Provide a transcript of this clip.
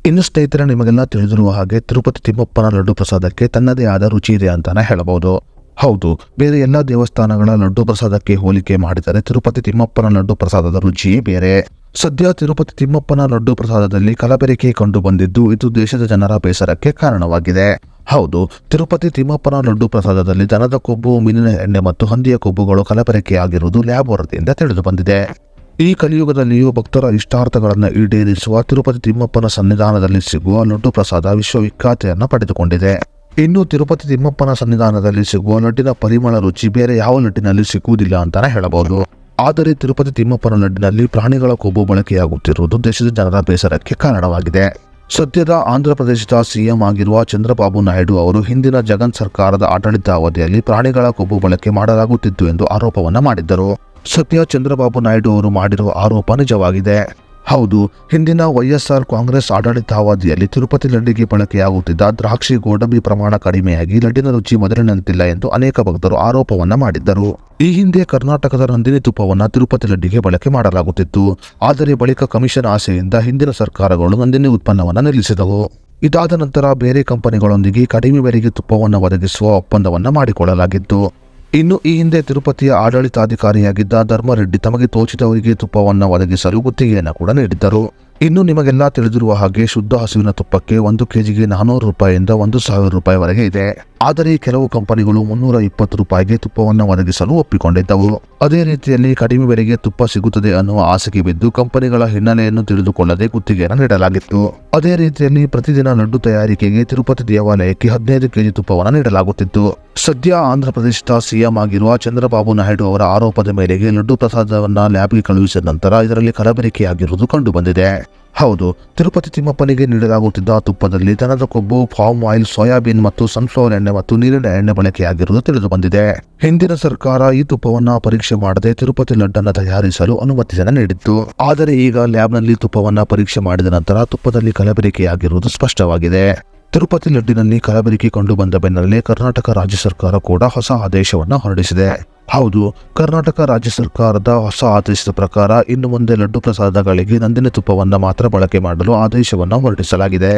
ಇನ್ನು ಸ್ನೇಹಿತರೆ, ನಿಮಗೆಲ್ಲ ತಿಳಿದಿರುವ ಹಾಗೆ ತಿರುಪತಿ ತಿಮ್ಮಪ್ಪನ ಲಡ್ಡು ಪ್ರಸಾದಕ್ಕೆ ತನ್ನದೇ ಆದ ರುಚಿ ಇದೆ ಅಂತಾನೆ ಹೇಳಬಹುದು. ಹೌದು, ಬೇರೆ ಎಲ್ಲ ದೇವಸ್ಥಾನಗಳ ಲಡ್ಡು ಪ್ರಸಾದಕ್ಕೆ ಹೋಲಿಕೆ ಮಾಡಿದರೆ ತಿರುಪತಿ ತಿಮ್ಮಪ್ಪನ ಲಡ್ಡು ಪ್ರಸಾದದ ರುಚಿಯೇ ಬೇರೆ. ಸದ್ಯ ತಿರುಪತಿ ತಿಮ್ಮಪ್ಪನ ಲಡ್ಡು ಪ್ರಸಾದದಲ್ಲಿ ಕಲಬೆರಕೆ ಕಂಡು ಬಂದಿದ್ದು ಇದು ದೇಶದ ಜನರ ಬೇಸರಕ್ಕೆ ಕಾರಣವಾಗಿದೆ. ಹೌದು, ತಿರುಪತಿ ತಿಮ್ಮಪ್ಪನ ಲಡ್ಡು ಪ್ರಸಾದದಲ್ಲಿ ದನದ ಕೊಬ್ಬು, ಮೀನಿನ ಎಣ್ಣೆ ಮತ್ತು ಹಂದಿಯ ಕೊಬ್ಬುಗಳು ಕಲಬೆರಕೆಯಾಗಿರುವುದು ಲ್ಯಾಬ್ ವರದಿಯಿಂದ ತಿಳಿದು ಬಂದಿದೆ. ಈ ಕಲಿಯುಗದಲ್ಲಿಯೂ ಭಕ್ತರ ಇಷ್ಟಾರ್ಥಗಳನ್ನು ಈಡೇರಿಸುವ ತಿರುಪತಿ ತಿಮ್ಮಪ್ಪನ ಸನ್ನಿಧಾನದಲ್ಲಿ ಸಿಗುವ ಲಡ್ಡು ಪ್ರಸಾದ ವಿಶ್ವವಿಖ್ಯಾತಿಯನ್ನು ಪಡೆದುಕೊಂಡಿದೆ. ಇನ್ನು ತಿರುಪತಿ ತಿಮ್ಮಪ್ಪನ ಸನ್ನಿಧಾನದಲ್ಲಿ ಸಿಗುವ ಲಡ್ಡಿನ ಪರಿಮಳ ರುಚಿ ಬೇರೆ ಯಾವ ಲಡ್ಡಿನಲ್ಲಿ ಸಿಗುವುದಿಲ್ಲ ಅಂತಾನೆ ಹೇಳಬಹುದು. ಆದರೆ ತಿರುಪತಿ ತಿಮ್ಮಪ್ಪನ ಲಡ್ಡಿನಲ್ಲಿ ಪ್ರಾಣಿಗಳ ಕೊಬ್ಬು ಬಳಕೆಯಾಗುತ್ತಿರುವುದು ದೇಶದ ಜನರ ಬೇಸರಕ್ಕೆ ಕಾರಣವಾಗಿದೆ. ಸದ್ಯದ ಆಂಧ್ರಪ್ರದೇಶದ ಸಿಎಂ ಆಗಿರುವ ಚಂದ್ರಬಾಬು ನಾಯ್ಡು ಅವರು ಹಿಂದಿನ ಜಗನ್ ಸರ್ಕಾರದ ಆಡಳಿತಾವಧಿಯಲ್ಲಿ ಪ್ರಾಣಿಗಳ ಕೊಬ್ಬು ಬಳಕೆ ಮಾಡಲಾಗುತ್ತಿತ್ತು ಎಂದು ಆರೋಪವನ್ನ ಮಾಡಿದ್ದರು. ಸದ್ಯ ಚಂದ್ರಬಾಬು ನಾಯ್ಡು ಅವರು ಮಾಡಿರುವ ಆರೋಪ ನಿಜವಾಗಿದೆ. ಹೌದು, ಹಿಂದಿನ ವೈಎಸ್ಆರ್ ಕಾಂಗ್ರೆಸ್ ಆಡಳಿತಾವಧಿಯಲ್ಲಿ ತಿರುಪತಿ ಲಡ್ಡಿಗೆ ಬಳಕೆಯಾಗುತ್ತಿದ್ದ ದ್ರಾಕ್ಷಿ, ಗೋಡಂಬಿ ಪ್ರಮಾಣ ಕಡಿಮೆಯಾಗಿ ಲಡ್ಡಿನ ರುಚಿ ಮೊದಲಿನಂತಿಲ್ಲ ಎಂದು ಅನೇಕ ಭಕ್ತರು ಆರೋಪವನ್ನ ಮಾಡಿದ್ದರು. ಈ ಹಿಂದೆ ಕರ್ನಾಟಕದ ನಂದಿನಿ ತುಪ್ಪವನ್ನ ತಿರುಪತಿ ಲಡ್ಡಿಗೆ ಬಳಕೆ ಮಾಡಲಾಗುತ್ತಿತ್ತು. ಆದರೆ ಬಳಿಕ ಕಮಿಷನ್ ಆಸೆಯಿಂದ ಹಿಂದಿನ ಸರ್ಕಾರಗಳು ನಂದಿನಿ ಉತ್ಪನ್ನವನ್ನು ನಿಲ್ಲಿಸಿದವು. ಇದಾದ ನಂತರ ಬೇರೆ ಕಂಪನಿಗಳೊಂದಿಗೆ ಕಡಿಮೆ ಬೆಲೆಗೆ ತುಪ್ಪವನ್ನು ಒದಗಿಸುವ ಒಪ್ಪಂದವನ್ನ ಮಾಡಿಕೊಳ್ಳಲಾಗಿತ್ತು. ಇನ್ನು ಈ ಹಿಂದೆ ತಿರುಪತಿಯ ಆಡಳಿತಾಧಿಕಾರಿಯಾಗಿದ್ದ ಧರ್ಮರೆಡ್ಡಿ ತಮಗೆ ತೋಚಿದವರಿಗೆ ತುಪ್ಪವನ್ನು ಒದಗಿಸಲು ಗುತ್ತಿಗೆಯನ್ನು ಕೂಡ ನೀಡಿದ್ದರು. ಇನ್ನು ನಿಮಗೆಲ್ಲ ತಿಳಿದಿರುವ ಹಾಗೆ ಶುದ್ಧ ಹಸುವಿನ ತುಪ್ಪಕ್ಕೆ 1 ಕೆಜಿಗೆ 400 ರೂಪಾಯಿಯಿಂದ 1,000 ರೂಪಾಯಿವರೆಗೆ ಇದೆ. ಆದರೆ ಕೆಲವು ಕಂಪನಿಗಳು 320 ರೂಪಾಯಿಗೆ ತುಪ್ಪವನ್ನು ಒದಗಿಸಲು ಒಪ್ಪಿಕೊಂಡಿದ್ದವು. ಅದೇ ರೀತಿಯಲ್ಲಿ ಕಡಿಮೆ ಬೆಲೆಗೆ ತುಪ್ಪ ಸಿಗುತ್ತದೆ ಅನ್ನುವ ಆಸೆಗೆ ಬಿದ್ದು ಕಂಪನಿಗಳ ಹಿನ್ನೆಲೆಯನ್ನು ತಿಳಿದುಕೊಳ್ಳದೆ ಗುತ್ತಿಗೆಯನ್ನು ನೀಡಲಾಗಿತ್ತು. ಅದೇ ರೀತಿಯಲ್ಲಿ ಪ್ರತಿದಿನ ಲಡ್ಡು ತಯಾರಿಕೆಗೆ ತಿರುಪತಿ ದೇವಾಲಯಕ್ಕೆ 15 ಕೆಜಿ ತುಪ್ಪವನ್ನು ನೀಡಲಾಗುತ್ತಿತ್ತು. ಸದ್ಯ ಆಂಧ್ರಪ್ರದೇಶದ ಸಿಎಂ ಆಗಿರುವ ಚಂದ್ರಬಾಬು ನಾಯ್ಡು ಅವರ ಆರೋಪದ ಮೇರೆಗೆ ಲಡ್ಡು ಪ್ರಸಾದವನ್ನ ಲ್ಯಾಬ್ಗೆ ಕಳುಹಿಸಿದ ನಂತರ ಇದರಲ್ಲಿ ಕಲಬೆರಕೆಯಾಗಿರುವುದು ಕಂಡು ಬಂದಿದೆ. ಹೌದು, ತಿರುಪತಿ ತಿಮ್ಮಪ್ಪನಿಗೆ ನೀಡಲಾಗುತ್ತಿದ್ದ ತುಪ್ಪದಲ್ಲಿ ದನದ ಕೊಬ್ಬು, ಪಾಮ್ ಆಯಿಲ್, ಸೋಯಾಬೀನ್ ಮತ್ತು ಸನ್ಫ್ಲವರ್ ಎಣ್ಣೆ ಮತ್ತು ನೀರಿನ ಎಣ್ಣೆ ಬಳಕೆಯಾಗಿರುವುದು ತಿಳಿದು ಬಂದಿದೆ. ಹಿಂದಿನ ಸರ್ಕಾರ ಈ ತುಪ್ಪವನ್ನ ಪರೀಕ್ಷೆ ಮಾಡದೆ ತಿರುಪತಿ ಲಡ್ಡನ್ನು ತಯಾರಿಸಲು ಅನುಮತಿಯನ್ನು ನೀಡಿತ್ತು. ಆದರೆ ಈಗ ಲ್ಯಾಬ್ನಲ್ಲಿ ತುಪ್ಪವನ್ನ ಪರೀಕ್ಷೆ ಮಾಡಿದ ನಂತರ ತುಪ್ಪದಲ್ಲಿ ಕಲಬೆರಕೆಯಾಗಿರುವುದು ಸ್ಪಷ್ಟವಾಗಿದೆ. ತಿರುಪತಿ ಲಡ್ಡಿನಲ್ಲಿ ಕಲಬೆರಕೆ ಕಂಡು ಬಂದ ಬೆನ್ನಲ್ಲೇ ಕರ್ನಾಟಕ ರಾಜ್ಯ ಸರ್ಕಾರ ಕೂಡ ಹೊಸ ಆದೇಶವನ್ನು ಹೊರಡಿಸಿದೆ. ಹೌದು, ಕರ್ನಾಟಕ ರಾಜ್ಯ ಸರ್ಕಾರದ ಹೊಸ ಆದೇಶದ ಪ್ರಕಾರ ಇನ್ನು ಮುಂದೆ ಲಡ್ಡು ಪ್ರಸಾದಗಳಿಗೆ ನಂದಿನಿ ತುಪ್ಪವನ್ನು ಮಾತ್ರ ಬಳಕೆ ಮಾಡಲು ಆದೇಶವನ್ನು ಹೊರಡಿಸಲಾಗಿದೆ.